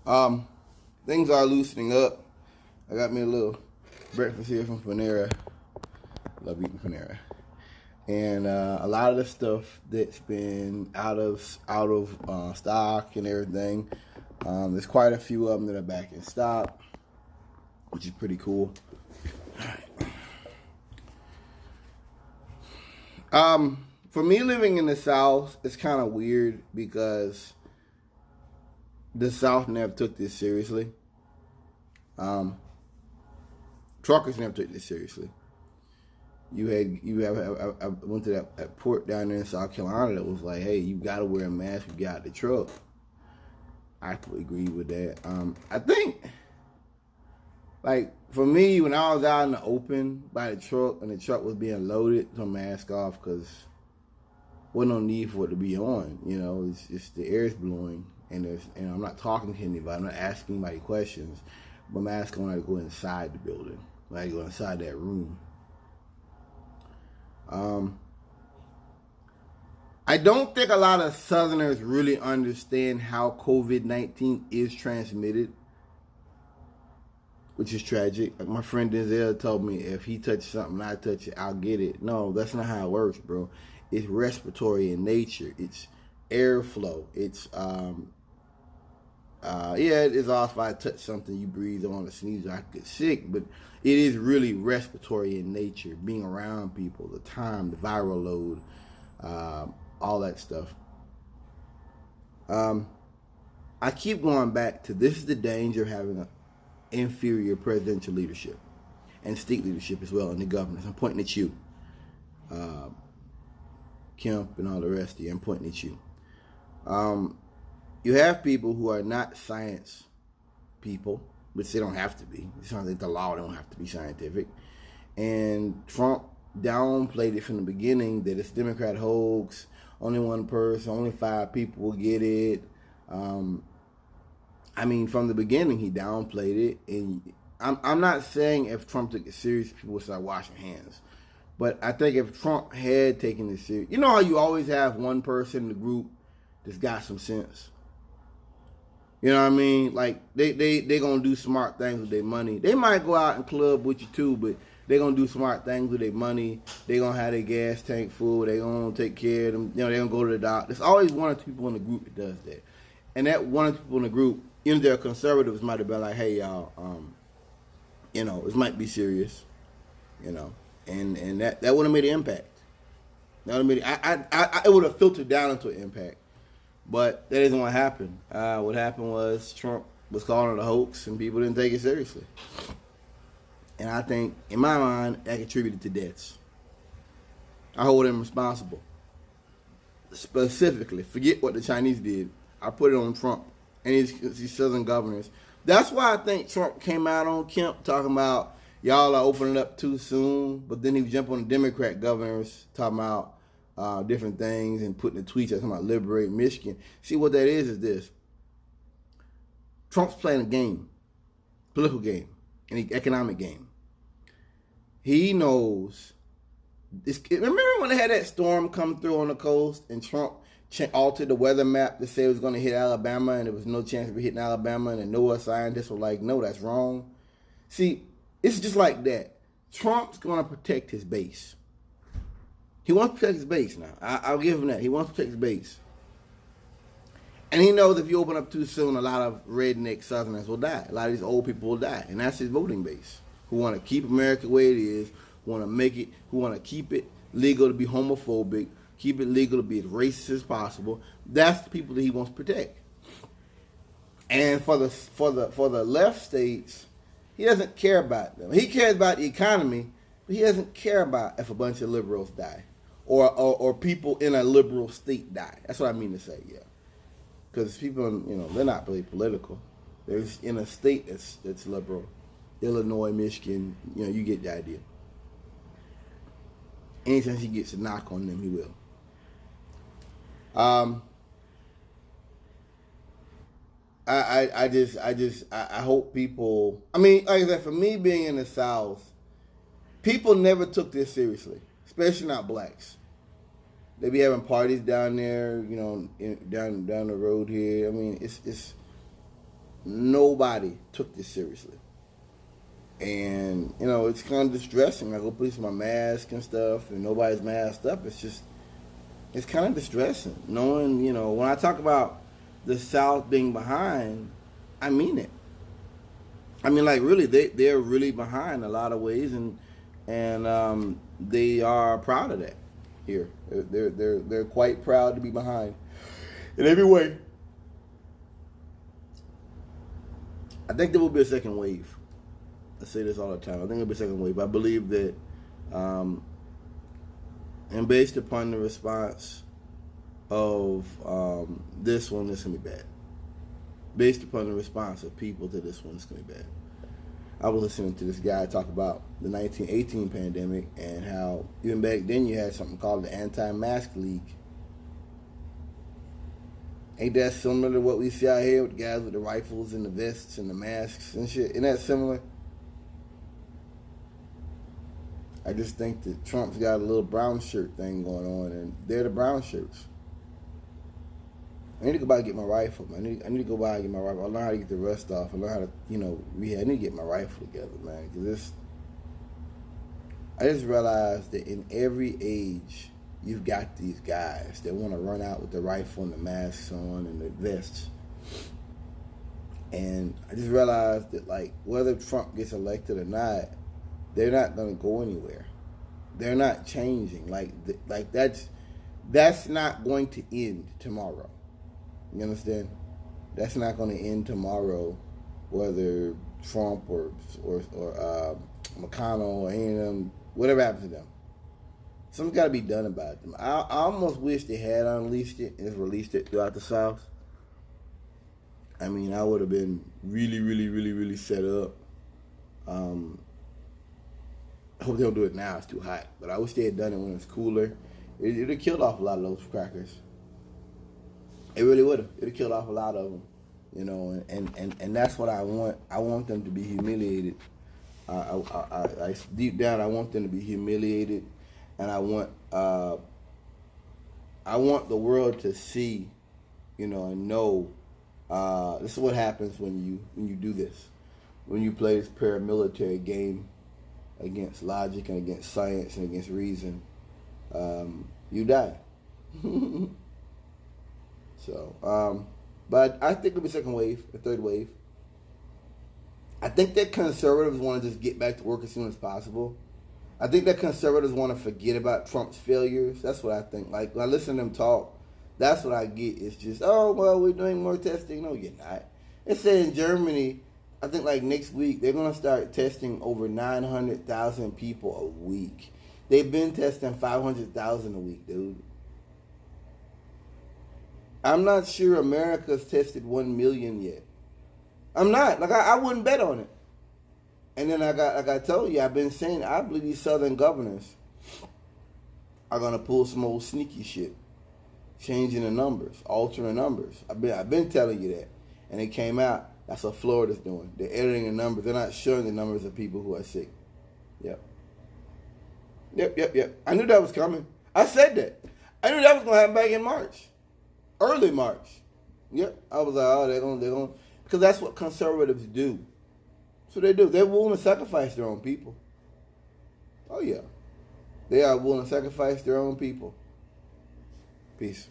Um, Things are loosening up. I got me a little breakfast here from Panera. Love eating Panera. And a lot of the stuff that's been out of stock and everything. There's quite a few of them that are back in stock, which is pretty cool. For me living in the South, it's kind of weird because the South never took this seriously. Truckers never took this seriously. I went to that port down there in South Carolina that was like, hey, you gotta wear a mask when you get out the truck. I completely agree with that. I think, like, for me, when I was out in the open by the truck and the truck was being loaded, to mask off because wasn't no need for it to be on. You know, it's just the air is blowing and I'm not talking to anybody. I'm not asking anybody questions. But mask on, I go inside the building. I go inside that room. I don't think a lot of Southerners really understand how COVID-19 is transmitted, which is tragic. Like my friend Denzel told me, if he touches something, I touch it, I'll get it. No, that's not how it works, bro. It's respiratory in nature. It's airflow. It's it's also if I touch something, you breathe on or sneeze, I could get sick, but it is really respiratory in nature, being around people, the time, the viral load, all that stuff. I keep going back to this is the danger of having an inferior presidential leadership and state leadership as well, and the governors. I'm pointing at you, Kemp and all the rest of you. I'm pointing at you. You have people who are not science people, which they don't have to be. It's not like the law don't have to be scientific. And Trump downplayed it from the beginning that it's Democrat hoax, only one person, only 5 people will get it. From the beginning, he downplayed it. And I'm not saying if Trump took it serious, people would start washing hands. But I think if Trump had taken this serious, you know how you always have one person in the group that's got some sense. You know what I mean? Like, they going to do smart things with their money. They might go out and club with you too, but they going to do smart things with their money. They going to have their gas tank full. They going to take care of them. You know, they going to go to the doctor. There's always one or two people in the group that does that. And that one or two people in the group, even their conservatives might have been like, hey, y'all, this might be serious, and that would have made an impact. That would have made it would have filtered down into an impact. But that isn't what happened. What happened was Trump was calling it a hoax and people didn't take it seriously. And I think, in my mind, that contributed to deaths. I hold him responsible. Specifically, forget what the Chinese did. I put it on Trump and these southern governors. That's why I think Trump came out on Kemp talking about y'all are opening up too soon. But then he would jump on the Democrat governors talking about different things and putting the tweets talking about liberate Michigan. See, what that is this. Trump's playing a game, political game, an economic game. He knows. Remember when they had that storm come through on the coast and Trump altered the weather map to say it was going to hit Alabama and there was no chance of it hitting Alabama, and the NOAA scientists were like, no, that's wrong. See, it's just like that. Trump's going to protect his base. He wants to protect his base now. I'll give him that. He wants to protect his base. And he knows if you open up too soon, a lot of redneck Southerners will die. A lot of these old people will die. And that's his voting base, who want to keep America the way it is, who want to make it, who want to keep it legal to be homophobic, keep it legal to be as racist as possible. That's the people that he wants to protect. And for the left states, he doesn't care about them. He cares about the economy, but he doesn't care about if a bunch of liberals die. Or people in a liberal state die. That's what I mean to say, yeah. Because people, they're not really political. They're in a state that's liberal. Illinois, Michigan, you get the idea. Anytime he gets a knock on them, he will. I hope people, like I said, for me being in the South, people never took this seriously, especially not blacks. They be having parties down there, down the road here. I mean, it's nobody took this seriously. And, you know, it's kind of distressing. I go put my mask and stuff, and nobody's masked up. It's kind of distressing. Knowing, you know, when I talk about the South being behind, I mean it. I mean, like, really, they're really behind in a lot of ways, and they are proud of that here. They're quite proud to be behind in every way. I think there will be a second wave. I say this all the time. I think there'll be a second wave. I believe that, and based upon the response of this one, it's gonna be bad. Based upon the response of people to this one, it's gonna be bad. I was listening to this guy talk about the 1918 pandemic and how even back then you had something called the Anti-Mask League. Ain't that similar to what we see out here with the guys with the rifles and the vests and the masks and shit? Isn't that similar? I just think that Trump's got a little brown shirt thing going on, and they're the brown shirts. I need to go by and get my rifle. I need to go by and get my rifle. I learn how to get the rust off. I learn how to, you know, rehab. I need to get my rifle together, man. Because I just realized that in every age, you've got these guys that want to run out with the rifle and the masks on and the vests. And I just realized that, like, whether Trump gets elected or not, they're not going to go anywhere. They're not changing. Like that's not going to end tomorrow. You understand? That's not going to end tomorrow, whether Trump or McConnell or any of them, whatever happens to them. Something's got to be done about them. I almost wish they had unleashed it and just released it throughout the South. I mean, I would have been really, really, really, really set up. I hope they don't do it now. It's too hot. But I wish they had done it when it's cooler. It would have killed off a lot of those crackers. It really would have. It would have killed off a lot of them. You know, and that's what I want. I want them to be humiliated. I deep down, I want them to be humiliated. And I want the world to see, you know, and know this is what happens when you do this. When you play this paramilitary game against logic and against science and against reason, you die. So, but I think it'll be a second wave, a third wave. I think that conservatives want to just get back to work as soon as possible. I think that conservatives want to forget about Trump's failures. That's what I think. Like, when I listen to them talk, that's what I get. It's just, oh, well, we're doing more testing. No, you're not. It said in Germany, I think like next week, they're going to start testing over 900,000 people a week. They've been testing 500,000 a week, dude. I'm not sure America's tested 1 million yet. I'm not. Like, I wouldn't bet on it. And then like I told you, I've been saying, I believe these southern governors are going to pull some old sneaky shit. Changing the numbers, altering the numbers. I've been telling you that. And it came out. That's what Florida's doing. They're editing the numbers. They're not showing the numbers of people who are sick. Yep. I knew that was coming. I said that. I knew that was going to happen back in March. Early March. Yep. I was like, oh, they're going to. Because that's what conservatives do. So they do. They're willing to sacrifice their own people. Oh, yeah. They are willing to sacrifice their own people. Peace.